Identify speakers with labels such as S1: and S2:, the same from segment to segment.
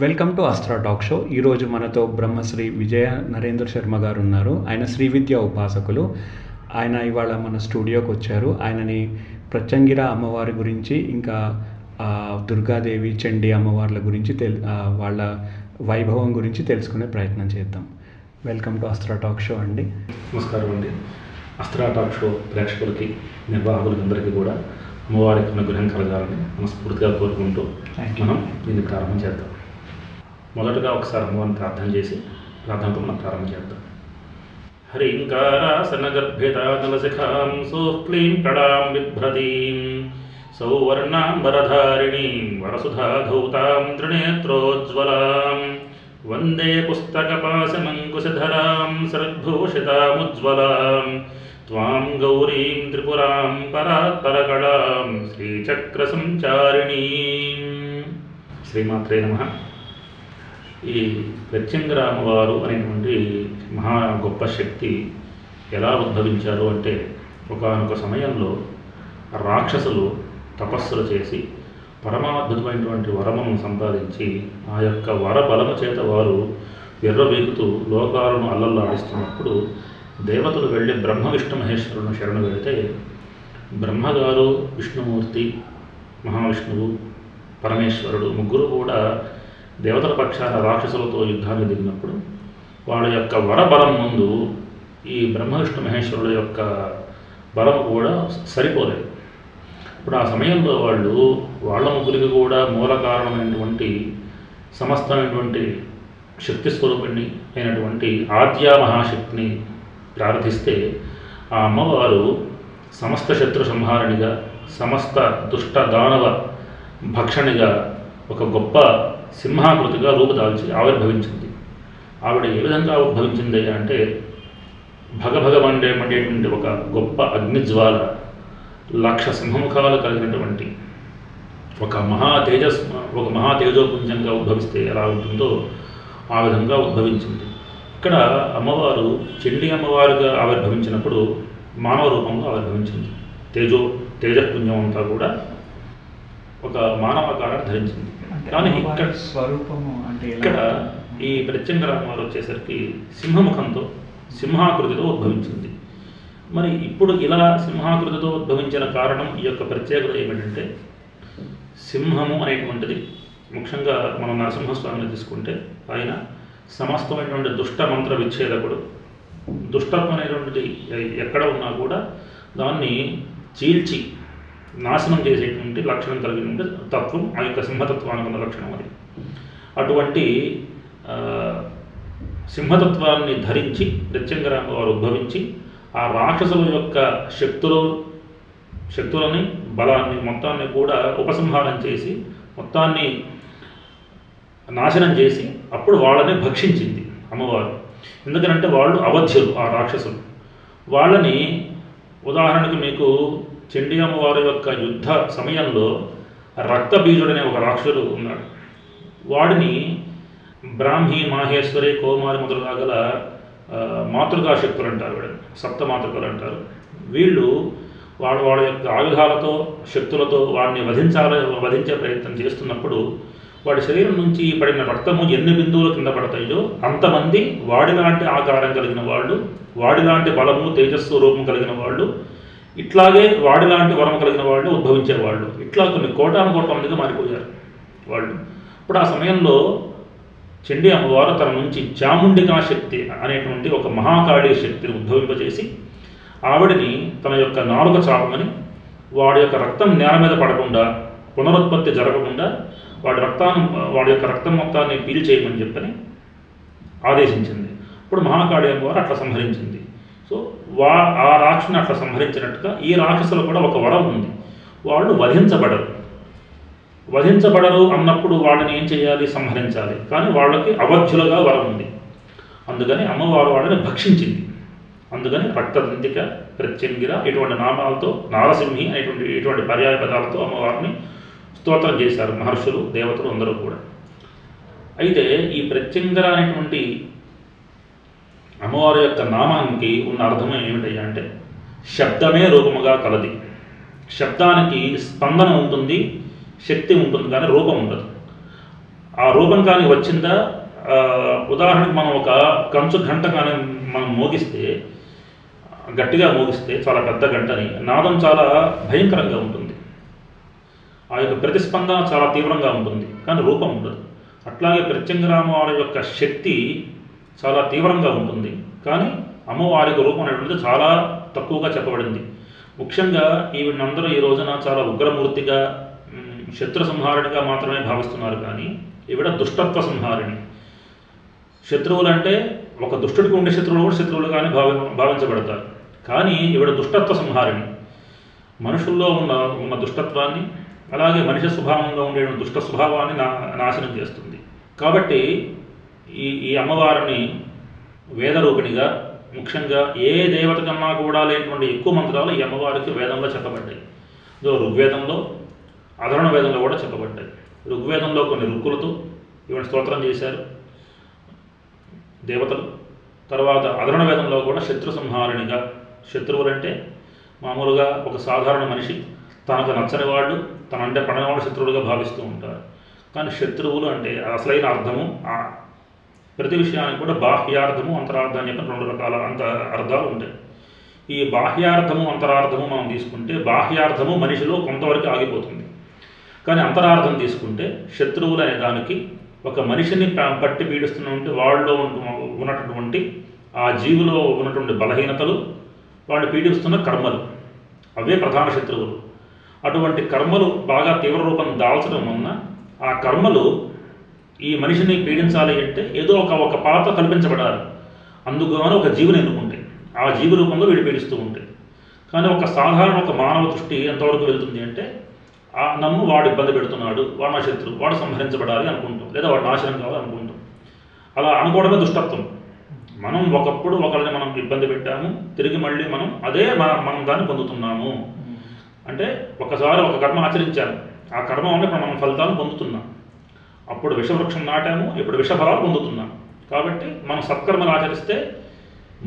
S1: Welcome to Astra talk show. ఈరోజు మనతో బ్రహ్మశ్రీ విజయ నరేంద్ర శర్మ గారు ఉన్నారు. ఆయన శ్రీ విద్య ఉపాసకులు. ఆయన ఇవాళ మన స్టూడియోకి వచ్చారు. ఆయనని ప్రత్యంగిర అమ్మవారి గురించి, ఇంకా దుర్గాదేవి, చండీ అమ్మవార్ల గురించి వాళ్ళ వైభవం గురించి తెలుసుకునే ప్రయత్నం చేద్దాం. Welcome to Astra talk show అండి.
S2: నమస్కారం అండి. అస్త్రా టాక్ షో ప్రేక్షకులకి, నిర్వాహకులకి అందరికీ కూడా అమ్మవారికి అనుగ్రహం కలగాలని మనస్ఫూర్తిగా కోరుకుంటూ మనం దీన్ని ప్రారంభం చేద్దాం. మొదటగా ఒకసారి అమ్మవారిని ప్రార్థన చేసి ప్రార్థనతో మనం ప్రారంభం చేద్దాం. హ్రీంకారాసనగర్భితానలశిఖాం సోక్లీం కడాం బిభ్రతీం సౌవర్ణాంబరధారిణీం వరసుధాధౌతాం త్రినేత్రోజ్వలాం వందే పుస్తకపాశమంకుశధరాం సద్భూషితాముజ్వలాం త్వాం గౌరీం త్రిపురాం పరాత్పరకళాం శ్రీచక్రసంచారిణీం. శ్రీమాత్రే నమః. ఈ ప్రత్యంగిర అమ్మవారు అనేటువంటి మహా గొప్ప శక్తి ఎలా ఉద్భవించారు అంటే, ఒకానొక సమయంలో రాక్షసులు తపస్సులు చేసి పరమాద్భుతమైనటువంటి వరమును సంపాదించి ఆ యొక్క వర బలము చేత వారు విర్రవీగుతూ లోకాలను అల్లల్లాడిస్తున్నప్పుడు దేవతలు వెళ్ళి బ్రహ్మ విష్ణు మహేశ్వరులను శరణు వెళితే, బ్రహ్మగారు, విష్ణుమూర్తి, మహావిష్ణువు, పరమేశ్వరుడు ముగ్గురు కూడా దేవతల పక్షాన రాక్షసులతో యుద్ధానికి దిగినప్పుడు వాళ్ళ యొక్క వరబలం ముందు ఈ బ్రహ్మ విష్ణు మహేశ్వరుల యొక్క బలం కూడా సరిపోలేదు. ఇప్పుడు ఆ సమయంలో వాళ్ళ ముగ్గురికి కూడా మూల కారణమైనటువంటి సమస్తమైనటువంటి శక్తి స్వరూపిణి అయినటువంటి ఆద్యా మహాశక్తిని ప్రార్థిస్తే, ఆ అమ్మవారు సమస్త శత్రు సంహారణిగా, సమస్త దుష్ట దానవ భక్షణిగా ఒక గొప్ప సింహాకృతిగా రూపుదాల్చి ఆవిర్భవించింది. ఆవిడ ఏ విధంగా ఉద్భవించింది అంటే, మండేటువంటి ఒక గొప్ప అగ్నిజ్వాల, 1,00,000 సింహముఖాలు కలిగినటువంటి ఒక మహా తేజోపుంజంగా ఉద్భవిస్తే ఎలా ఉంటుందో ఆ విధంగా ఉద్భవించింది. ఇక్కడ అమ్మవారు చండీ అమ్మవారుగా ఆవిర్భవించినప్పుడు మానవ రూపంలో ఆవిర్భవించింది. తేజపుంజం అంతా కూడా ఒక మానవాకారాన్ని ధరించింది. కానీ ఇక్కడ ఈ ప్రత్యంగిర అమ్మవారు వచ్చేసరికి సింహముఖంతో, సింహాకృతితో ఉద్భవించింది. మరి ఇప్పుడు ఇలా సింహాకృతితో ఉద్భవించిన కారణం, ఈ యొక్క ప్రత్యేకత ఏమిటంటే, సింహము అనేటువంటిది ముఖ్యంగా మనం నరసింహస్వామిని తీసుకుంటే ఆయన సమస్తమైనటువంటి దుష్ట మంత్ర విచ్ఛేదకుడు. దుష్టత్వం అనేటువంటిది ఎక్కడ ఉన్నా కూడా దాన్ని చీల్చి నాశనం చేసేటువంటి లక్షణం కలిగిన తత్వం ఆ యొక్క సింహతత్వానికి ఉన్న లక్షణం అది. అటువంటి సింహతత్వాన్ని ధరించి ప్రత్యంగిర అమ్మవారు ఉద్భవించి ఆ రాక్షసుల యొక్క శక్తులని, బలాన్ని మొత్తాన్ని కూడా ఉపసంహారం చేసి, మొత్తాన్ని నాశనం చేసి అప్పుడు వాళ్ళని భక్షించింది అమ్మవారు. ఎందుకంటే వాళ్ళు అవధ్యులు, ఆ రాక్షసులు. వాళ్ళని ఉదాహరణకు మీకు చండీ అమ్మవారి యొక్క యుద్ధ సమయంలో రక్తబీజుడనే ఒక రాక్షసుడు ఉన్నాడు. వాడిని బ్రాహ్మీ, మాహేశ్వరి, కౌమారి మొదలుగా గల మాతృకా శక్తులు అంటారు, వీళ్ళని సప్తమాతృకలు అంటారు. వీళ్ళు వాళ్ళ యొక్క ఆయుధాలతో, శక్తులతో వాడిని వధించే ప్రయత్నం చేస్తున్నప్పుడు వాడి శరీరం నుంచి పడిన రక్తము ఎన్ని బిందువులు కింద పడతాయో అంతమంది వాడిలాంటి ఆకారం కలిగిన వాళ్ళు, వాడిలాంటి బలము, తేజస్సు రూపం కలిగిన వాళ్ళు, ఇట్లాగే వాడిలాంటి వరం కలిగిన వాళ్ళు ఉద్భవించేవాళ్ళు. ఇట్లా కొన్ని కోటాను కోట్ల మందిగా మారిపోయారు వాళ్ళు. ఇప్పుడు ఆ సమయంలో చండీ అమ్మవారు తన నుంచి చాముండికా శక్తి అనేటువంటి ఒక మహాకాళీ శక్తిని ఉద్భవింపజేసి, ఆవిడని తన యొక్క నాలుక చాపమని, వాడి యొక్క రక్తం నేల మీద పడకుండా, పునరుత్పత్తి జరగకుండా వాడి యొక్క రక్తం మొత్తాన్ని పీల్చేయమని చెప్పని ఆదేశించింది. ఇప్పుడు మహాకాళీ అమ్మవారు అట్లా సంహరించింది. సో ఆ రాక్షసుని అట్లా సంహరించినట్టుగా ఈ రాక్షసులు కూడా ఒక వరం ఉంది. వాళ్ళు వధించబడరు అన్నప్పుడు వాళ్ళని ఏం చేయాలి? సంహరించాలి. కానీ వాళ్ళకి అవధ్యులుగా వరం ఉంది. అందుకని అమ్మవారు వాళ్ళని భక్షించింది. అందుకని రక్తదంతిక, ప్రత్యంగిర ఇటువంటి నామాలతో, నారసింహి అనేటువంటి ఇటువంటి పర్యాయ పదాలతో అమ్మవారిని స్తోత్రం చేశారు మహర్షులు, దేవతలు అందరూ కూడా. అయితే ఈ ప్రత్యంగిర అనేటువంటి అమ్మవారి యొక్క నామానికి ఉన్న అర్థం ఏమిటయ్యా అంటే, శబ్దమే రూపముగా కలది. శబ్దానికి స్పందన ఉంటుంది, శక్తి ఉంటుంది, కానీ రూపం ఉండదు. ఆ రూపం కానీ వచ్చిందా, ఉదాహరణకు మనం ఒక కంచు గంట కానీ మనం మోగిస్తే, గట్టిగా మోగిస్తే చాలా పెద్ద గంటని, నాదం చాలా భయంకరంగా ఉంటుంది, ఆ యొక్క ప్రతిస్పందన చాలా తీవ్రంగా ఉంటుంది, కానీ రూపం ఉండదు. అట్లాగే ప్రత్యంగిరామవారి యొక్క శక్తి చాలా తీవ్రంగా ఉంటుంది, కానీ అమ్మవారికి రూపం అనేటువంటిది చాలా తక్కువగా చెప్పబడింది. ముఖ్యంగా ఈవిడందరూ ఈ రోజున చాలా ఉగ్రమూర్తిగా, శత్రు సంహారుడిగా మాత్రమే భావిస్తున్నారు, కానీ ఈవిడ దుష్టత్వ సంహారిణి. శత్రువులు అంటే ఒక దుష్టుడికి ఉండే శత్రువులు కూడా శత్రువులుగానే భావించబడతారు, కానీ ఈవిడ దుష్టత్వ సంహారిణి. మనుషుల్లో ఉన్న దుష్టత్వాన్ని, అలాగే మనిషి స్వభావంలో ఉండే దుష్ట స్వభావాన్ని నాశనం చేస్తుంది. కాబట్టి ఈ అమ్మవారిని వేదరూపిణిగా, ముఖ్యంగా ఏ దేవత కన్నా కూడా లేనటువంటి ఎక్కువ మంత్రాలు ఈ అమ్మవారికి వేదంలో చెప్పబడ్డాయి. ఋగ్వేదంలో, అధర్వణ వేదంలో కూడా చెప్పబడ్డాయి. ఋగ్వేదంలో కొన్ని రుక్కులతో ఈవిడ స్తోత్రం చేశారు దేవతలు. తర్వాత అధర్వణ వేదంలో కూడా శత్రు సంహారిణిగా, శత్రువులంటే మామూలుగా ఒక సాధారణ మనిషి తనకు నచ్చని వాళ్ళు, తనంటే పడని వాళ్ళు శత్రువులుగా భావిస్తూ ఉంటారు. కానీ శత్రువులు అంటే అసలైన అర్థము, ప్రతి విషయానికి కూడా బాహ్యార్థము అంతరార్థం అని చెప్పిన 2 రకాల అర్థాలు ఉంటాయి. ఈ బాహ్యార్థము అంతరార్థము మనం తీసుకుంటే, బాహ్యార్థము మనిషిలో కొంతవరకు ఆగిపోతుంది, కానీ అంతరార్థం తీసుకుంటే శత్రువులు అనే దానికి ఒక మనిషిని పట్టి పీడిస్తున్నటువంటి వాళ్ళలో ఉన్నటువంటి ఆ జీవులో ఉన్నటువంటి బలహీనతలు, వాళ్ళు పీడిస్తున్న కర్మలు, అవే ప్రధాన శత్రువులు. అటువంటి కర్మలు బాగా తీవ్ర రూపం దాల్చడం వలన ఆ కర్మలు ఈ మనిషిని పీడించాలి అంటే ఏదో ఒక పాత్ర కల్పించబడాలి. అందుకు ఒక జీవుని ఎన్నుకుంటాయి, ఆ జీవి రూపంలో వీడు పీడిస్తూ ఉంటాయి. కానీ ఒక సాధారణ ఒక మానవ దృష్టి ఎంతవరకు వెళ్తుంది అంటే, నన్ను వాడు ఇబ్బంది పెడుతున్నాడు, వాడు నా శత్రువు, వాడు సంహరించబడాలి అనుకుంటాం, లేదా వాడు నాశనం కావాలి అనుకుంటాం. అలా అనుకోవడమే దుష్టత్వం. మనం ఒకప్పుడు ఒకరిని మనం ఇబ్బంది పెట్టాము, తిరిగి మళ్ళీ మనం అదే మనం దాన్ని పొందుతున్నాము. అంటే ఒకసారి ఒక కర్మ ఆచరించాము, ఆ కర్మ వల్ల ఇప్పుడు మనం ఫలితాలను పొందుతున్నాం. అప్పుడు విషవృక్షం నాటాము, ఇప్పుడు విషఫలాలు పొందుతున్నాం. కాబట్టి మనం సత్కర్మలు ఆచరిస్తే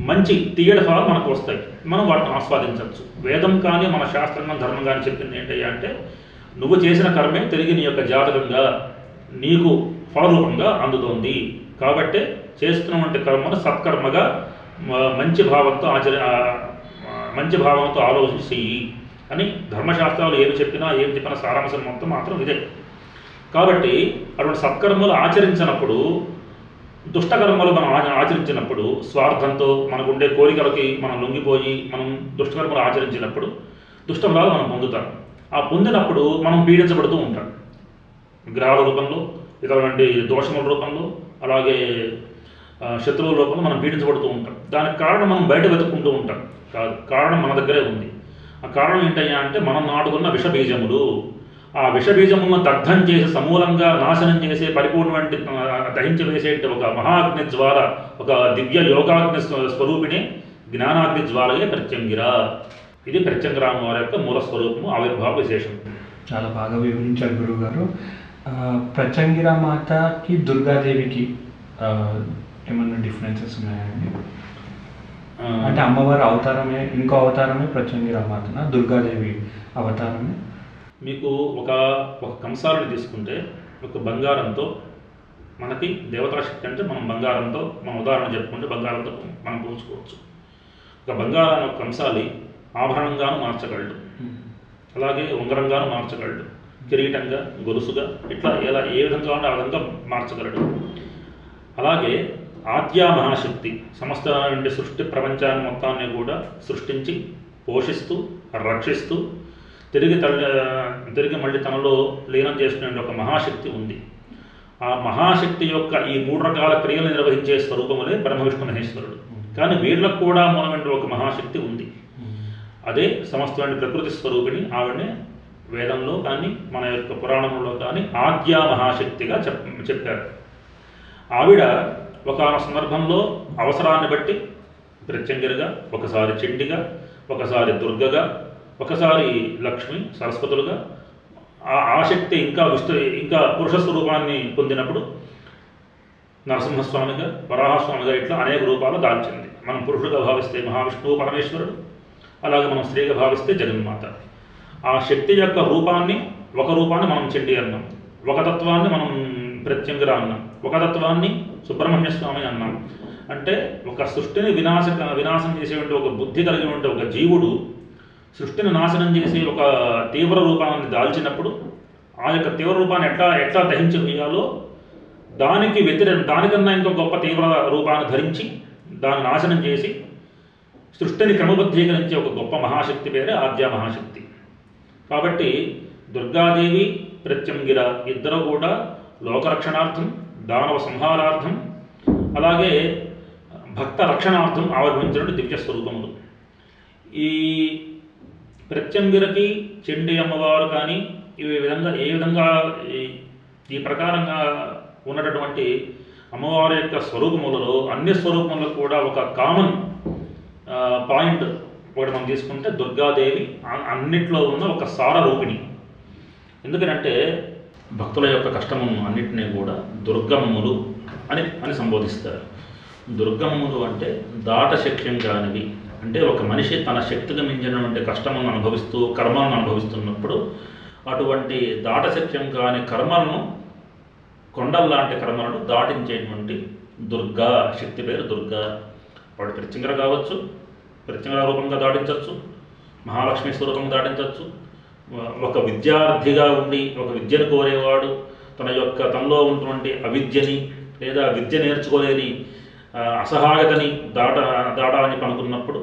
S2: మంచి తీయడ ఫలాలు మనకు వస్తాయి, మనం వాటిని ఆస్వాదించవచ్చు. వేదం కానీ మన శాస్త్రంగా ధర్మం కానీ చెప్పింది ఏంటయ్యా అంటే, నువ్వు చేసిన కర్మే తిరిగి నీ యొక్క జాతకంగా నీకు ఫలరూపంగా అందుతోంది. కాబట్టి చేస్తున్నటువంటి కర్మను సత్కర్మగా మంచి భావంతో ఆలోచించి అని ధర్మశాస్త్రాలు ఏమి చెప్పినా సారాంశం మొత్తం మాత్రం ఇదే. కాబట్టి అటువంటి సత్కర్మలు ఆచరించినప్పుడు, దుష్టకర్మలు మనం ఆచరించినప్పుడు, స్వార్థంతో మనకుండే కోరికలకి మనం లొంగిపోయి మనం దుష్టకర్మలు ఆచరించినప్పుడు దుష్టఫలాలు మనం పొందుతాం. ఆ పొందినప్పుడు మనం పీడించబడుతూ ఉంటాం, గ్రహాల రూపంలో, ఇతరులంటి దోషముల రూపంలో, అలాగే శత్రువుల రూపంలో మనం పీడించబడుతూ ఉంటాం. దానికి కారణం మనం బయట వెతుక్కుంటూ ఉంటాం కాదు, కారణం మన దగ్గరే ఉంది. ఆ కారణం ఏంటయ్యా అంటే, మనం నాటుకున్న విషబీజములు. ఆ విషబీజములను దగ్ధం చేసి సమూలంగా నాశనం చేసే పరిపూర్ణమైన దహించి వేసేట ఒక మహాగ్ని జ్వాల, ఒక దివ్య యోగాగ్ని స్వరూపిణి జ్ఞానాగ్ని జ్వాలయే ప్రత్యంగిర. ఇది ప్రత్యంగిరామ వారి యొక్క మూల స్వరూపము, ఆవిర్భావ విశేషం.
S1: చాలా బాగా వివరించారు గురువుగారు. ప్రత్యంగిర మాతకి దుర్గాదేవికి ఏమన్నా డిఫరెన్సెస్ ఉన్నాయండి? అంటే అమ్మవారి అవతారమే, ఇంకో అవతారమే ప్రత్యంగిర మాతన, దుర్గాదేవి అవతారమే?
S2: మీకు ఒక కంసాలను తీసుకుంటే, ఒక బంగారంతో మనకి దేవతా శక్తి అంటే మనం బంగారంతో, మనం ఉదాహరణ చెప్పుకుంటే బంగారంతో మనం పోల్చుకోవచ్చు. ఒక బంగారాన్ని ఒక కంసాలి ఆభరణంగాను మార్చగలడు, అలాగే ఉంగరంగాను మార్చగలడు, కిరీటంగా, గొలుసుగా, ఇట్లా ఏ విధంగా ఉంటే ఆ విధంగా మార్చగలడు. అలాగే ఆద్యా మహాశక్తి సమస్త సృష్టి ప్రపంచాన్ని మొత్తాన్ని కూడా సృష్టించి పోషిస్తూ రక్షిస్తూ తిరిగి మళ్ళీ తనలో లీనం చేసుకునే ఒక మహాశక్తి ఉంది. ఆ మహాశక్తి యొక్క ఈ 3 రకాల క్రియలు నిర్వహించే స్వరూపములే బ్రహ్మ విష్ణు మహేశ్వరుడు. కానీ వీళ్ళకు కూడా మూలమైన ఒక మహాశక్తి ఉంది, అదే సమస్తమైన ప్రకృతి స్వరూపిణి. ఆవిడనే వేదంలో కానీ మన యొక్క పురాణంలో కానీ ఆద్యా మహాశక్తిగా చెప్పారు. ఆవిడ ఒక సందర్భంలో అవసరాన్ని బట్టి ప్రత్యంగిరిగా, ఒకసారి చండిగా, ఒకసారి దుర్గగా, ఒకసారి లక్ష్మి సరస్వతులుగా, ఆ శక్తి ఇంకా పురుష స్వరూపాన్ని పొందినప్పుడు నరసింహస్వామిగా, వరాహస్వామిగా, ఇట్లా అనేక రూపాలు దాల్చింది. మనం పురుషుడుగా భావిస్తే మహావిష్ణువు పరమేశ్వరుడు, అలాగే మనం స్త్రీగా భావిస్తే జగన్మాత. ఆ శక్తి యొక్క రూపాన్ని, ఒక రూపాన్ని మనం చండి అన్నాం, ఒక తత్వాన్ని మనం ప్రత్యంగిర అన్నాం, ఒక తత్వాన్ని సుబ్రహ్మణ్య స్వామి అన్నాం. అంటే ఒక సృష్టిని వినాశం చేసేటువంటి ఒక బుద్ధి కలిగి ఉంటే ఒక జీవుడు సృష్టిని నాశనం చేసి ఒక తీవ్ర రూపాన్ని దాల్చినప్పుడు ఆ యొక్క తీవ్ర రూపాన్ని ఎట్లా దహించి వేయాలో దానికన్నా ఇంకో గొప్ప తీవ్ర రూపాన్ని ధరించి దాన్ని నాశనం చేసి సృష్టిని క్రమబద్ధీకరించే ఒక గొప్ప మహాశక్తి పేరే ఆద్య మహాశక్తి. కాబట్టి దుర్గాదేవి ప్రత్యంగిర ఇద్దరు కూడా లోకరక్షణార్థం, దానవ సంహారార్థం, అలాగే భక్త రక్షణార్థం ఆవిర్భవించినటువంటి దివ్య స్వరూపములు. ఈ ప్రత్యంగిరకి చండీ అమ్మవారు కానీ ఏ విధంగా ఈ ప్రకారంగా ఉన్నటువంటి అమ్మవారి యొక్క స్వరూపములలో అన్ని స్వరూపములకు కూడా ఒక కామన్ పాయింట్ ఒకటి మనం తీసుకుంటే దుర్గాదేవి అన్నిట్లో ఉన్న ఒక సార రూపిణి. ఎందుకంటే భక్తుల యొక్క కష్టమును అన్నిటినీ కూడా దుర్గమములు అని సంబోధిస్తారు. దుర్గమములు అంటే దాటశక్యం కానివి, అంటే ఒక మనిషి తన శక్తికి మించినటువంటి కష్టములను అనుభవిస్తూ కర్మలను అనుభవిస్తున్నప్పుడు అటువంటి దాటశక్యం కాని కర్మలను, కొండల్లాంటి కర్మలను దాటించేటువంటి దుర్గా శక్తి పేరు దుర్గా. వాడు ప్రత్యంగిర కావచ్చు, ప్రత్యంగిర రూపంగా దాటించవచ్చు, మహాలక్ష్మి స్వరూపంగా దాటించవచ్చు. ఒక విద్యార్థిగా ఉండి ఒక విద్యను కోరేవాడు తనలో ఉన్నటువంటి అవిద్యని లేదా విద్య నేర్చుకోలేని అసహాయతని దాటాలని పనుకున్నప్పుడు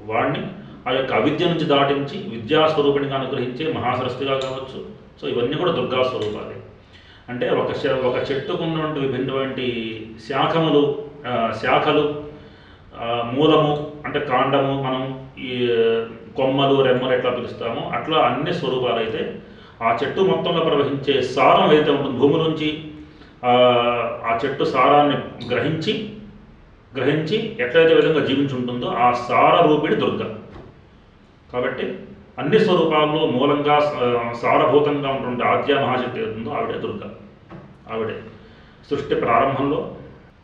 S2: వాడిని ఆ యొక్క అవిద్య నుంచి దాటించి విద్యాస్వరూపిణిగా అనుగ్రహించే మహాసరస్వతిగా కావచ్చు. సో ఇవన్నీ కూడా దుర్గా స్వరూపాలే. అంటే ఒక చెట్టుకున్నటువంటి విభిన్నటువంటి శాఖలు, మూలము అంటే కాండము, మనం ఈ కొమ్మలు రెమ్మలు ఎట్లా పిలుస్తామో అట్లా అన్ని స్వరూపాలు అయితే ఆ చెట్టు మొత్తంలో ప్రవహించే సారం ఏదైతే ఉంటుంది భూమి నుంచి ఆ చెట్టు సారాన్ని గ్రహించి ఎట్లయితే విధంగా జీవించి ఉంటుందో ఆ సార రూపిణి దుర్గ. కాబట్టి అన్ని స్వరూపాల్లో మూలంగా సారభూతంగా ఉన్నటువంటి ఆద్య మహాశక్తి ఏతుందో ఆవిడే దుర్గ. ఆవిడే సృష్టి ప్రారంభంలో,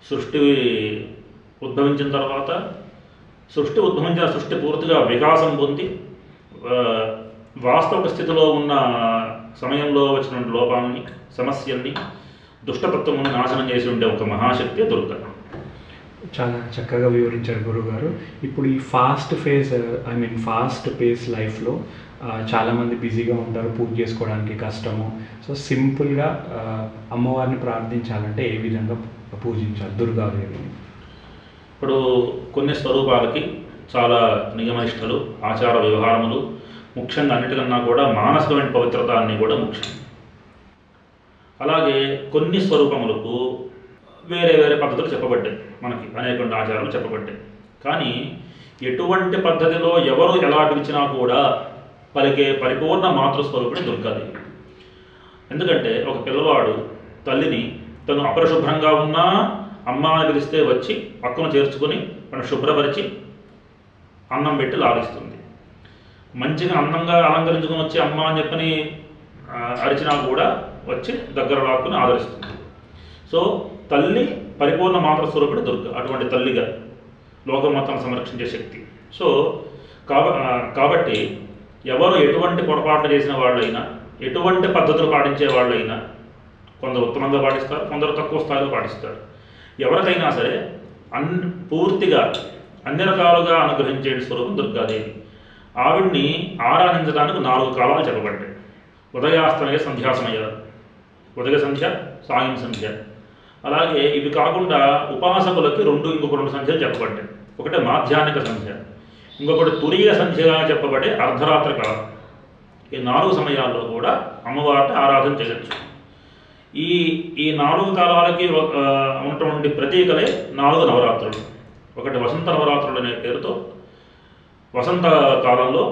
S2: సృష్టి ఉద్భవించిన తర్వాత, సృష్టి పూర్తిగా వికాసం పొంది వాస్తవ స్థితిలో ఉన్న సమయంలో వచ్చినటువంటి లోపాలని, సమస్యల్ని, దుష్టతత్వమును నాశనం చేసి ఉండే ఒక మహాశక్తి దుర్గ.
S1: చాలా చక్కగా వివరించారు గురుగారు. ఇప్పుడు ఈ ఫాస్ట్ పేస్ లైఫ్లో చాలామంది బిజీగా ఉంటారు, పూజ చేసుకోవడానికి కష్టము. సో సింపుల్గా అమ్మవారిని ప్రార్థించాలంటే ఏ విధంగా పూజించాలి దుర్గాదేవిని?
S2: ఇప్పుడు కొన్ని స్వరూపాలకి చాలా నియమనిష్టలు, ఆచార వ్యవహారములు, ముఖ్యంగా అన్నిటికన్నా కూడా మానసికమైన పవిత్రత అన్నీ కూడా ముఖ్యం. అలాగే కొన్ని స్వరూపములకు వేరే పద్ధతులు చెప్పబడ్డాయి, మనకి అనేక ఆచారాలు చెప్పబడ్డాయి. కానీ ఎటువంటి పద్ధతిలో ఎవరు ఎలా పిలిచినా కూడా పలికే పరిపూర్ణ మాతృస్వరూపిణి దుర్గాదేవి. ఎందుకంటే ఒక పిల్లవాడు తల్లిని తను అపరిశుభ్రంగా ఉన్నా అమ్మ అని పిలిస్తే వచ్చి పక్కన చేర్చుకొని తను శుభ్రపరిచి అన్నం పెట్టి లాభిస్తుంది. మంచిగా అందంగా అలంకరించుకొని వచ్చి అమ్మ అని చెప్పని అరిచినా కూడా వచ్చి దగ్గర లాక్కుని ఆదరిస్తుంది. సో తల్లి పరిపూర్ణ మాతృస్వరూపుడు దుర్గ. అటువంటి తల్లిగా లోకం మొత్తం సంరక్షించే శక్తి. సో కాబట్టి ఎవరు ఎటువంటి పొరపాట్లు చేసిన వాళ్ళైనా, ఎటువంటి పద్ధతులు పాటించే వాళ్ళైనా కొందరు ఉత్తమంగా పాటిస్తారు, కొందరు తక్కువ స్థాయిలో పాటిస్తారు. ఎవరికైనా సరే పూర్తిగా అన్ని రకాలుగా అనుగ్రహించే స్వరూపం దుర్గాదేవి. ఆవిడ్ని ఆరాధించడానికి 4 కాలాలు చెప్పబడ్డాయి. ఉదయాస్తమయ సంధ్యా సమయాలు, ఉదయ సంధ్య, సాయం సంధ్య. అలాగే ఇవి కాకుండా ఉపాసకులకి ఇంకొక 2 సంధ్యలు చెప్పబడ్డాయి. ఒకటి మాధ్యాహ్నిక సంధ్య, ఇంకొకటి తురీయ సంధ్యగా చెప్పబడే అర్ధరాత్రి కాలం. ఈ 4 సమయాల్లో కూడా అమ్మవారిని ఆరాధన చేయొచ్చు. ఈ 4 కాలాలకి ఉన్నటువంటి ప్రతీకలే 4 నవరాత్రులు. ఒకటి వసంత నవరాత్రులు అనే పేరుతో వసంత కాలంలో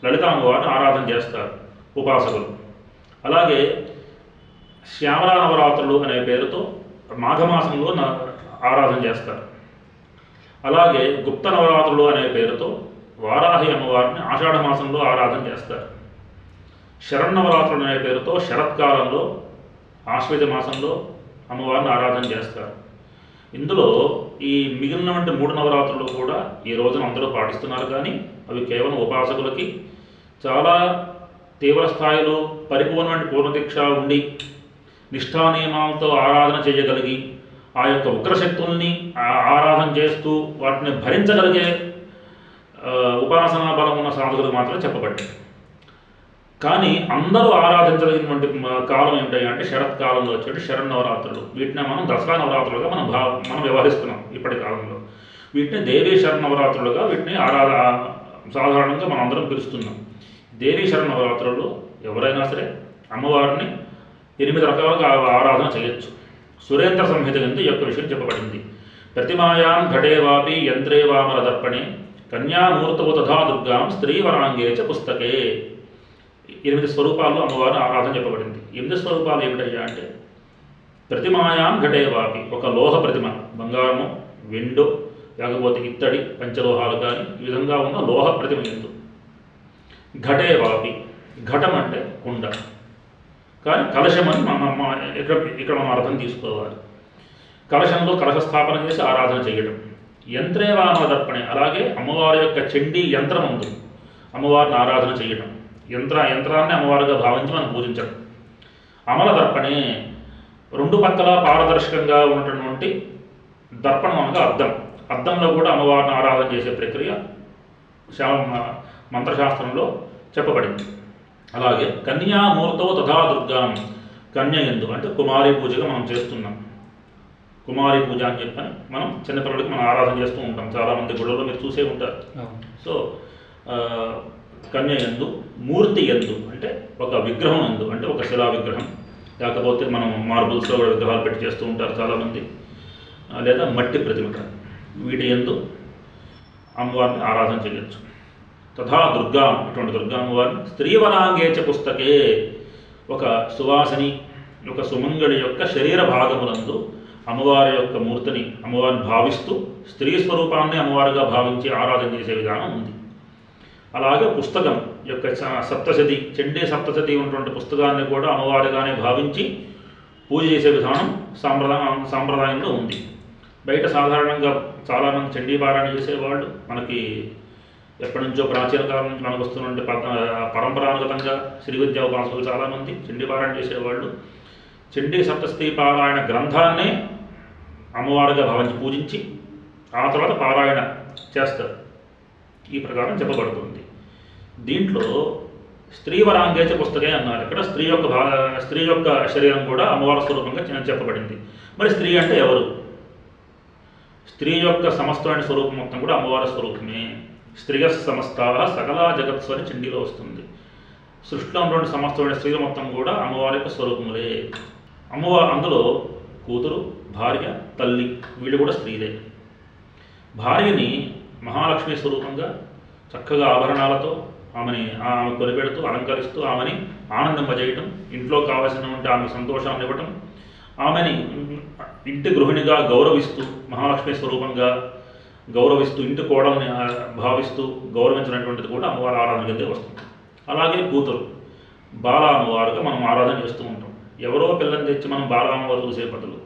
S2: లలిత అమ్మవారిని ఆరాధన చేస్తారు ఉపాసకులు. అలాగే శ్యామల నవరాత్రులు అనే పేరుతో మాఘమాసంలో ఆరాధన చేస్తారు. అలాగే గుప్త నవరాత్రులు అనే పేరుతో వారాహి అమ్మవారిని ఆషాఢ మాసంలో ఆరాధన చేస్తారు. శరన్నవరాత్రులు అనే పేరుతో శరత్కాలంలో ఆశ్వేజ మాసంలో అమ్మవారిని ఆరాధన చేస్తారు. ఇందులో ఈ మిగిలినటువంటి 3 నవరాత్రులు కూడా ఈ రోజున అందరూ పాటిస్తున్నారు. కానీ అవి కేవలం ఉపాసకులకి చాలా తీవ్ర స్థాయిలో పరిపూర్ణమైన పూర్ణదీక్ష ఉండి నిష్ఠానియమాలతో ఆరాధన చేయగలిగి ఆ యొక్క ఉగ్రశక్తుల్ని ఆరాధన చేస్తూ వాటిని భరించగలిగే ఉపాసనా బలం ఉన్న సాధకులకు మాత్రం చెప్పబడింది. కానీ అందరూ ఆరాధించగలిగినటువంటి కాలం ఏంటి అంటే శరత్కాలంలో వచ్చేటి శరన్నవరాత్రులు. వీటిని మనం దసరా నవరాత్రులుగా మనం వ్యవహరిస్తున్నాం ఇప్పటి కాలంలో. వీటిని దేవీ శరన్నవరాత్రులుగా వీటిని సాధారణంగా మనం అందరం పిలుస్తున్నాం. దేవీ శరన్నవరాత్రుల్లో ఎవరైనా సరే అమ్మవారిని 8 రకాలుగా ఆరాధన చేయొచ్చు. సురేంద్ర సంహిత కింద ఈ యొక్క విషయం చెప్పబడింది. ప్రతిమాయాం ఘటేవాపి యంత్రే వామర దర్పణే కన్యామూర్తవు తథా దుర్గాం స్త్రీవరాంగే చ పుస్తకే. 8 స్వరూపాల్లో అమ్మవారిని ఆరాధన చెప్పబడింది. 8 స్వరూపాలు ఏమిటయ్యా అంటే ప్రతిమాయాం ఘటేవాపి, ఒక లోహ ప్రతిమ, బంగారము, వెండు, లేకపోతే ఇత్తడి, పంచలోహాలు కానీ ఈ విధంగా ఉన్న లోహ ప్రతిమ ఎందు. ఘటేవాపి, ఘటం అంటే కుండ, కానీ కలశం అని ఇక్కడ మనం అర్థం తీసుకోవాలి. కలశంలో కలశ స్థాపన చేసి ఆరాధన చేయడం. యంత్రే వామర దర్పణే, అలాగే అమ్మవారి యొక్క చండీ యంత్రం ఉంది, అమ్మవారిని ఆరాధన చేయడం. యంత్రాన్ని అమ్మవారిగా భావించి మనం పూజించడం. అమల దర్పణే, 2 పక్కల పారదర్శకంగా ఉన్నటువంటి దర్పణం అనగా అద్దం. అద్దంలో కూడా అమ్మవారిని ఆరాధన చేసే ప్రక్రియ మంత్రశాస్త్రంలో చెప్పబడింది. అలాగే కన్యామూర్తవు తథా దుర్గాం, కన్య ఎందు అంటే కుమారి పూజగా మనం చేస్తున్నాం. కుమారి పూజ అని చెప్పని మనం చిన్నపిల్లలకి మనం ఆరాధన చేస్తూ ఉంటాం. చాలామంది గుళ్ళలో మీరు చూసే ఉంటారు. సో కన్య ఎందు, మూర్తి ఎందు అంటే ఒక విగ్రహం ఎందు, అంటే ఒక శిలా విగ్రహం, లేకపోతే మనం మార్బుల్స్లో కూడా విగ్రహాలు పెట్టి చేస్తూ ఉంటారు చాలామంది, లేదా మట్టి ప్రతిమ, వీటి ఎందు అమ్మవారిని ఆరాధన చేయొచ్చు. తథా దుర్గా, ఇటువంటి దుర్గా అమ్మవారిని స్త్రీవరాంగేచ పుస్తకే, ఒక సువాసిని, ఒక సుమంగళి యొక్క శరీర భాగములందు అమ్మవారి యొక్క మూర్తిని అమ్మవారిని భావిస్తూ స్త్రీ స్వరూపాన్ని అమ్మవారిగా భావించి ఆరాధన చేసే విధానం ఉంది. అలాగే పుస్తకం యొక్క సప్తశతి, చండీ సప్తశతి ఉన్నటువంటి పుస్తకాన్ని కూడా అమ్మవారిగానే భావించి పూజ చేసే విధానం సాంప్రదాయంలో ఉంది. బయట సాధారణంగా చాలామంది చండీ పారాయణ చేసేవాళ్ళు మనకి ఎప్పటి నుంచో ప్రాచీన కాలం నుంచి మనకు వస్తున్నటువంటి పరంపరానుగతంగా శ్రీ విద్యా ఉపాసకులు చాలామంది చండీ పారాయణ చేసేవాళ్ళు చండీ సప్తశతి పారాయణ గ్రంథాన్నే అమ్మవారిగా భావించి పూజించి ఆ తర్వాత పారాయణ చేస్తారు. ఈ ప్రకారం చెప్పబడుతుంది. దీంట్లో స్త్రీవరాంగేచ పుస్తకే అన్నారు. ఇక్కడ స్త్రీ యొక్క శరీరం కూడా అమ్మవారి స్వరూపంగా చెప్పబడింది. మరి స్త్రీ అంటే ఎవరు? స్త్రీ యొక్క సమస్తమైన స్వరూపం మొత్తం కూడా అమ్మవారి స్వరూపమే. స్త్రీయ సమస్తా సకల జగత్సు అని చండీలో వస్తుంది. సృష్టిలో ఉన్నటువంటి సమస్తమైన స్త్రీలు మొత్తం కూడా అమ్మవారి యొక్క స్వరూపములే. అందులో కూతురు, భార్య, తల్లి వీళ్ళు కూడా స్త్రీలే. భార్యని మహాలక్ష్మి స్వరూపంగా చక్కగా ఆభరణాలతో ఆమె కొనిపెడుతూ అలంకరిస్తూ ఆమెని ఆనందింపజేయటం, ఇంట్లో కావలసినటువంటి ఆమె సంతోషాన్ని ఇవ్వటం, ఆమెని ఇంటి గృహిణిగా గౌరవిస్తూ మహాలక్ష్మి స్వరూపంగా గౌరవిస్తూ ఇంటి కోడల్ని భావిస్తూ గౌరవించినటువంటిది కూడా అమ్మవారి ఆరాధన కిందే వస్తుంది. అలాగే కూతురు బాల అమ్మవారుగా మనం ఆరాధన చేస్తూ ఉంటాం. ఎవరో పిల్లని తెచ్చి మనం బాల అమ్మవారు చూసే బదులు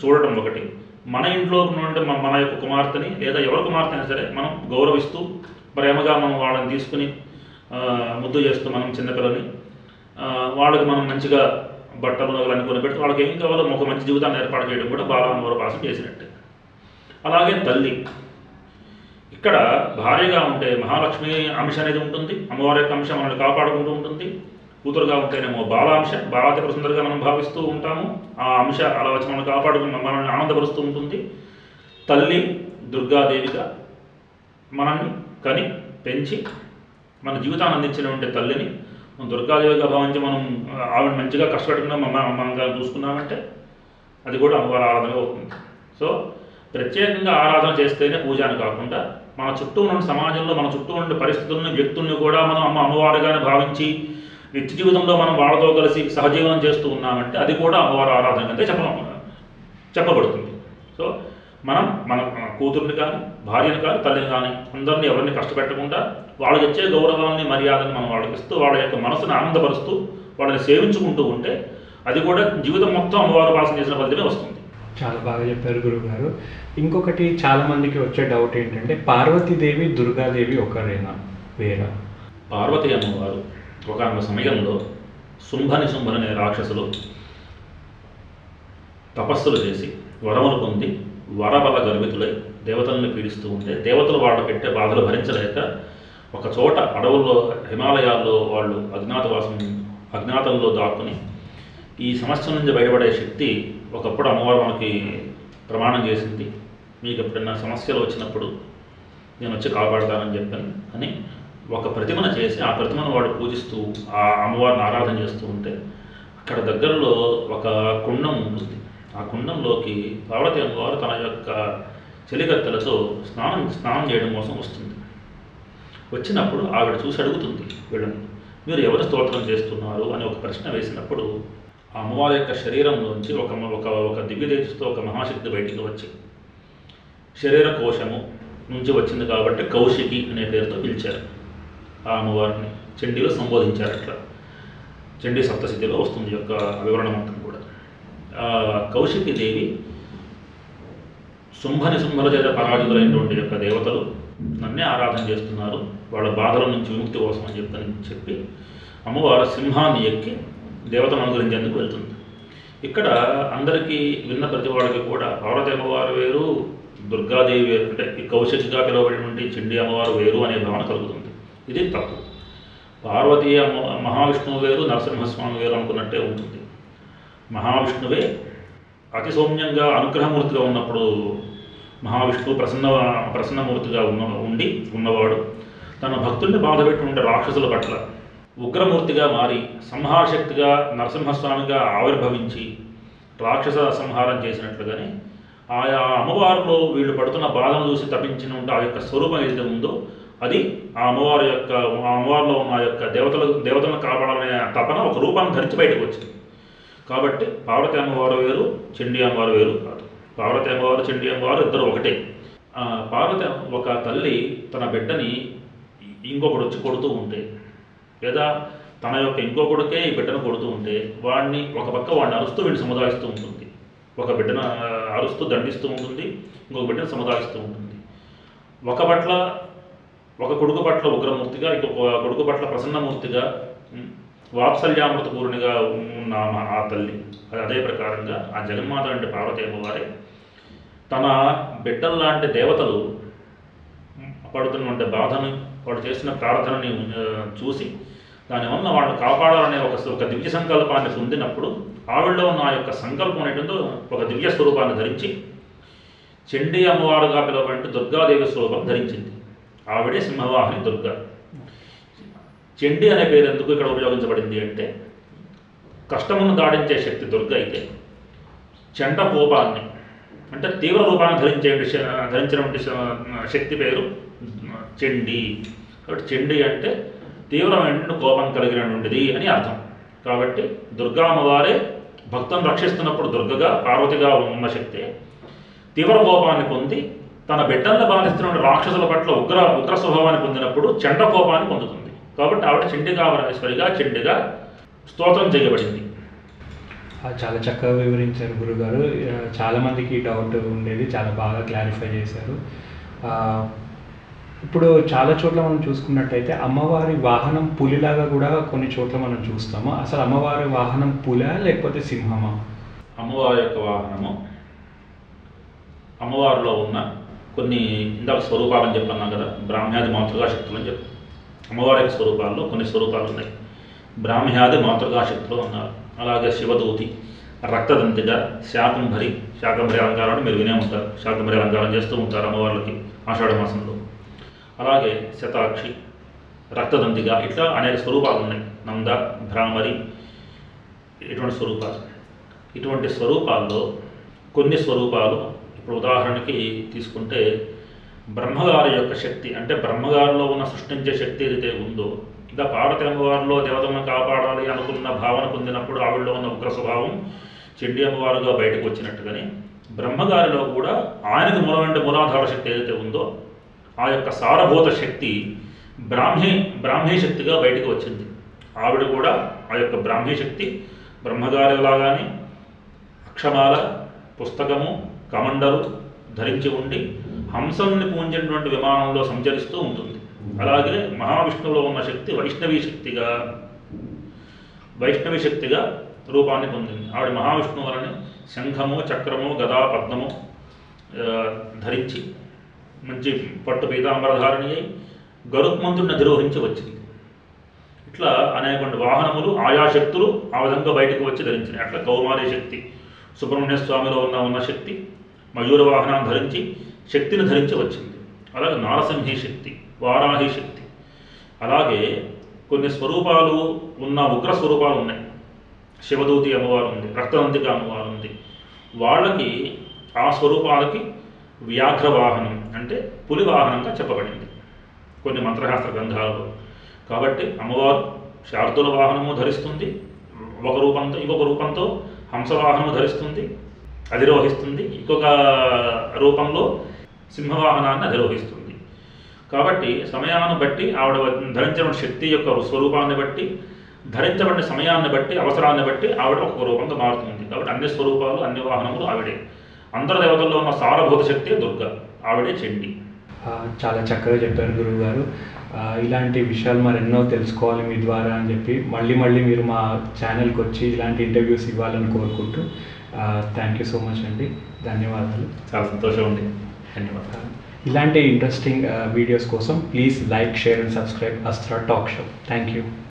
S2: చూడటం ఒకటి, మన ఇంట్లో ఉన్నటువంటి మన యొక్క కుమార్తెని లేదా ఎవరి కుమార్తె అయినా సరే మనం గౌరవిస్తూ ప్రేమగా మనం వాళ్ళని తీసుకుని ముద్దు చేస్తూ మనం చిన్నపిల్లని వాళ్ళకి మనం మంచిగా బట్టలు నగలన్నీ కొనిపెట్టి వాళ్ళకి ఏం కావాలో ఒక మంచి జీవితాన్ని ఏర్పాటు చేయడం కూడా బాల అమ్మవారి ఉపాసన చేసినట్టే. అలాగే తల్లి, ఇక్కడ భార్యగా ఉంటే మహాలక్ష్మి అంశ అనేది ఉంటుంది, అమ్మవారి యొక్క అంశం మనల్ని కాపాడుకుంటూ ఉంటుంది. కూతురుగా ఉంటేనేమో బాలాంశ, బాలాత్రిపుర సుందరిగా మనం భావిస్తూ ఉంటాము. ఆ అంశ అలా వచ్చి మనం కాపాడుకున్న మనల్ని ఆనందపరుస్తూ ఉంటుంది. తల్లి దుర్గాదేవిగా మనల్ని కని పెంచి మన జీవితాన్ని అందించినటువంటి తల్లిని దుర్గాదేవిగా భావించి మనం ఆవిడ మంచిగా కష్టపెట్టుకున్నా మనం చూసుకున్నామంటే అది కూడా అమ్మవారి ఆరాధన అవుతుంది. సో ప్రత్యేకంగా ఆరాధన చేస్తేనే పూజ అని కాకుండా మన చుట్టూ ఉన్న సమాజంలో మన చుట్టూ ఉండే పరిస్థితులను, వ్యక్తుల్ని కూడా మనం అమ్మవారిగానే భావించి నిత్య జీవితంలో మనం వాళ్ళతో కలిసి సహజీవనం చేస్తూ ఉన్నామంటే అది కూడా అమ్మవారి ఆరాధన కింద చెప్పబడుతుంది. సో మనం మన కూతుర్ని కానీ, భార్యను కానీ, తల్లిని కానీ అందరినీ ఎవరిని కష్టపెట్టకుండా వాళ్ళకి ఇచ్చే గౌరవాన్ని, మర్యాదను మనం వాళ్ళకి ఇస్తూ వాళ్ళ యొక్క మనసును ఆనందపరుస్తూ వాళ్ళని సేవించుకుంటూ ఉంటే అది కూడా జీవితం మొత్తం అమ్మవారి ఉపాసన చేసిన ఫలితమే వస్తుంది.
S1: చాలా బాగా చెప్పారు గురువుగారు. ఇంకొకటి చాలామందికి వచ్చే డౌట్ ఏంటంటే పార్వతీదేవి, దుర్గాదేవి ఒకరేనా వేరా?
S2: పార్వతీ అమ్మవారు ఒకనొక సమయంలో శుంభని అనే రాక్షసులు తపస్సులు చేసి వరములు పొంది వరబల గర్వితులై దేవతలను పీడిస్తూ ఉంటే దేవతలు వాళ్ళు పెట్టే బాధలు భరించలేక ఒక చోట అడవుల్లో హిమాలయాల్లో వాళ్ళు అజ్ఞాతంలో దాక్కుని ఈ సమస్య నుంచి బయటపడే శక్తి ఒకప్పుడు అమ్మవారు మనకి ప్రమాణం చేసింది. మీకు ఎప్పుడైనా సమస్యలు వచ్చినప్పుడు నేను వచ్చి కాపాడతానని చెప్పాను అని ఒక ప్రతిమను చేసి ఆ ప్రతిమను వాడు పూజిస్తూ ఆ అమ్మవారిని ఆరాధన చేస్తూ ఉంటే అక్కడ దగ్గరలో ఒక కుండం ఉంటుంది. ఆ కుండంలోకి పార్వతీ అమ్మవారు తన యొక్క చెలికత్తెలతో స్నానం చేయడం కోసం వస్తుంది. వచ్చినప్పుడు ఆవిడ చూసి అడుగుతుంది వీళ్ళని, మీరు ఎవరు స్తోత్రం చేస్తున్నారు అని ఒక ప్రశ్న వేసినప్పుడు ఆ అమ్మవారి యొక్క శరీరంలోంచి ఒక దివ్యదేశతో ఒక మహాశక్తి బయటికి వచ్చి శరీర కోశము నుంచి వచ్చింది కాబట్టి కౌశికి అనే పేరుతో పిలిచారు. ఆ అమ్మవారిని చండీలో సంబోధించారు. అట్లా చండీ సప్తశతిలో వస్తుంది యొక్క వివరణ మొత్తం కూడా. కౌశికి దేవి శుంభల చేత పరాజితులైనటువంటి యొక్క దేవతలు నన్నే ఆరాధన చేస్తున్నారు, వాళ్ళ బాధల నుంచి విముక్తి కోసం అని చెప్పి అమ్మవారు సింహాన్ని ఎక్కి దేవతను అనుగ్రహించేందుకు వెళ్తుంది. ఇక్కడ అందరికీ విన్న ప్రతి వాళ్ళకి కూడా పార్వతీ అమ్మవారు వేరు, దుర్గాదేవి వేరు, అంటే ఈ కౌశికిగా పిలువబడినటువంటి చండీ అమ్మవారు వేరు అనే భావన కలుగుతుంది. ఇది తప్పు. పార్వతీ మహావిష్ణువు వేరు, నరసింహస్వామి వేరు అనుకున్నట్టే ఉంటుంది. మహావిష్ణువే అతి సౌమ్యంగా అనుగ్రహమూర్తిగా ఉన్నప్పుడు మహావిష్ణువు ప్రసన్నమూర్తిగా ఉన్నవాడు తన భక్తుల్ని బాధపెట్టి ఉండే రాక్షసుల పట్ల ఉగ్రమూర్తిగా మారి సంహారశక్తిగా నరసింహస్వామిగా ఆవిర్భవించి రాక్షస సంహారం చేసినట్లుగానే ఆయా అమ్మవారిలో వీళ్ళు పడుతున్న బాధను చూసి తప్పించిన ఉంటే ఆ యొక్క స్వరూపం ఏదైతే ఉందో అది ఆ అమ్మవారిలో ఉన్న ఆ యొక్క దేవతలను కాపాడాలనే తపన ఒక రూపాన్ని ధరించి బయటకు వచ్చింది. కాబట్టి పార్వతీ అమ్మవారు వేరు, చండీ అమ్మవారు వేరు కాదు. పార్వతీ అమ్మవారు, చండీ అమ్మవారు ఇద్దరు ఒకటే. పార్వతి ఒక తల్లి తన బిడ్డని ఇంకొకడు వచ్చి కొడుతూ ఉంటే, లేదా తన యొక్క ఇంకొకడికే ఈ బిడ్డను కొడుతూ ఉంటే వాడిని వాడిని అరుస్తూ వీడిని సముదాయిస్తూ ఉంటుంది. ఒక బిడ్డను అరుస్తూ దండిస్తూ ఉంటుంది, ఇంకొక బిడ్డను సముదాయిస్తూ ఉంటుంది. ఒక కొడుకు పట్ల ఉగ్రమూర్తిగా, ఇంకొక కొడుకు పట్ల ప్రసన్నమూర్తిగా, వాత్సల్యామృత పూర్ణిగా ఉన్న ఆ తల్లి. అదే ప్రకారంగా ఆ జగన్మాత అంటే పార్వతీ అమ్మవారే తన బిడ్డల్లాంటి దేవతలు పడుతున్నటువంటి బాధను, వాడు చేసిన ప్రార్థనని చూసి దానివల్ల వాళ్ళు కాపాడాలనే ఒక దివ్య సంకల్పాన్ని పొందినప్పుడు ఆవిడలో ఉన్న ఆ యొక్క సంకల్పం అనేటువంటి ఒక దివ్య స్వరూపాన్ని ధరించి చండీ అమ్మవారుగా పిలువబడి దుర్గాదేవి స్వరూపం ధరించింది. ఆవిడే సింహవాహిని దుర్గా. చండీ అనే పేరు ఎందుకు ఇక్కడ ఉపయోగించబడింది అంటే, కష్టమును దాడించే శక్తి దుర్గ అయితే చండ కోపాన్ని అంటే తీవ్ర రూపాన్ని ధరించినటువంటి శక్తి పేరు చండీ. కాబట్టి చండీ అంటే తీవ్రమైన కోపం కలిగినటువంటిది అని అర్థం. కాబట్టి దుర్గా అమ్మవారే భక్తులను రక్షిస్తున్నప్పుడు దుర్గగా, పార్వతిగా ఉన్న శక్తి తీవ్ర కోపాన్ని పొంది తన బిడ్డలను బాధిస్తున్న రాక్షసుల పట్ల ఉగ్ర స్వభావాన్ని పొందినప్పుడు చండ కోపాన్ని పొందుతుంది. కాబట్టి ఆవిడ చండికావరేశ్వరిగా, చండిగా స్తోత్రం చేయబడింది.
S1: చాలా చక్కగా వివరించారు గురుగారు. చాలామందికి డౌట్ ఉండేది, చాలా బాగా క్లారిఫై చేశారు. ఇప్పుడు చాలా చోట్ల మనం చూసుకున్నట్టయితే అమ్మవారి వాహనం పులిలాగా కూడా కొన్ని చోట్ల మనం చూస్తాము. అసలు అమ్మవారి వాహనం పులా లేకపోతే సింహమా?
S2: అమ్మవారి యొక్క వాహనము అమ్మవారిలో ఉన్న కొన్ని ఇందాక స్వరూపాలని చెప్పన్నాం కదా, బ్రాహ్మ్యాది మాతృగా శక్తులు అని చెప్పి అమ్మవారి యొక్క స్వరూపాల్లో కొన్ని స్వరూపాలు ఉన్నాయి. బ్రాహ్మ్యాది మాతృగా శక్తులు అన్నారు. అలాగే శివదూతి, రక్తదంతిగా, శాకంభరి అలంకారాన్ని మీరు వినే ఉంటారు. శాకంభరి అలంకారం చేస్తూ ఉంటారు అమ్మవార్లకి ఆషాఢ మాసంలో. అలాగే శతాక్షి, రక్తదంతిగా, ఇట్లా అనేక స్వరూపాలు ఉన్నాయి. నంద, భ్రామరి, ఇటువంటి స్వరూపాలు. ఇటువంటి స్వరూపాల్లో కొన్ని స్వరూపాలు ఇప్పుడు ఉదాహరణకి తీసుకుంటే బ్రహ్మగారి యొక్క శక్తి, అంటే బ్రహ్మగారిలో ఉన్న సృష్టించే శక్తి ఏదైతే ఉందో, ఇంకా పార్వతీ అమ్మవారిలో దేవతలను కాపాడాలి అనుకున్న భావన పొందినప్పుడు ఆవిడలో ఉన్న ఉగ్ర స్వభావం చండీ అమ్మవారుగా బయటకు వచ్చినట్టుగానే బ్రహ్మగారిలో కూడా ఆయనకు మూలాధార శక్తి ఏదైతే ఉందో ఆ యొక్క సారభూత శక్తి బ్రాహ్మీ శక్తిగా బయటకు వచ్చింది. ఆవిడ కూడా ఆ యొక్క బ్రాహ్మీ శక్తి బ్రహ్మగారిలాగానే అక్షమాల, పుస్తకము, కమండలు ధరించి ఉండి హంసల్ని పూజించినటువంటి విమానంలో సంచరిస్తూ ఉంటుంది. అలాగే మహావిష్ణువులో ఉన్న శక్తి వైష్ణవీ శక్తిగా రూపాన్ని పొందింది. ఆవిడ మహావిష్ణువు వలని శంఖము, చక్రము, గదా, పద్మము ధరించి మంచి పట్టు పీతాంబరధారిణి అయి గరుత్మంతుడిని అధిరోహించి వచ్చింది. ఇట్లా అనేక వాహనములు ఆయా శక్తులు ఆ విధంగా బయటకు వచ్చి ధరించినాయి. అట్లా కౌమారి శక్తి, సుబ్రహ్మణ్య స్వామిలో ఉన్న శక్తి మయూర వాహనాన్ని ధరించి శక్తిని ధరించి వచ్చింది. అలాగే నారసింహి శక్తి, వారాహి శక్తి, అలాగే కొన్ని స్వరూపాలు ఉన్న ఉగ్ర స్వరూపాలు ఉన్నాయి. శివదూతి అమ్మవారు ఉంది, రక్తవంతిక అమ్మవారు ఉంది. వాళ్ళకి ఆ స్వరూపాలకి వ్యాఘ్ర వాహనం అంటే పులి వాహనంగా చెప్పబడింది కొన్ని మంత్రశాస్త్ర గ్రంథాలలో. కాబట్టి అమ్మవారు శార్దుల వాహనము ధరిస్తుంది, ఇంకొక రూపంతో హంసవాహనము ధరిస్తుంది, అధిరోహిస్తుంది, ఇంకొక రూపంలో సింహవాహనాన్ని అధిరోహిస్తుంది. కాబట్టి సమయాన్ని బట్టి ఆవిడ ధరించిన శక్తి యొక్క స్వరూపాన్ని బట్టి, ధరించబడిన సమయాన్ని బట్టి, అవసరాన్ని బట్టి ఆవిడ ఒక రూపంగా మారుతుంది. కాబట్టి అన్ని స్వరూపాలు, అన్ని వాహనములు ఆవిడే. అందరి దేవతల్లో ఉన్న సారభూత శక్తి దుర్గ, ఆవిడే చండి.
S1: చాలా చక్కగా చెప్పారు గురువు గారు. ఇలాంటి విషయాలు మరెన్నో తెలుసుకోవాలి మీ ద్వారా అని చెప్పి మళ్ళీ మీరు మా ఛానల్కి వచ్చి ఇలాంటి ఇంటర్వ్యూస్ ఇవ్వాలని కోరుకుంటూ థ్యాంక్ యూ సో మచ్ అండి. ధన్యవాదాలు.
S2: చాలా సంతోషం అండి. ధన్యవాదాలు.
S1: ఇలాంటి ఇంట్రెస్టింగ్ వీడియోస్ కోసం please like, share and subscribe Astra talk show. Thank you.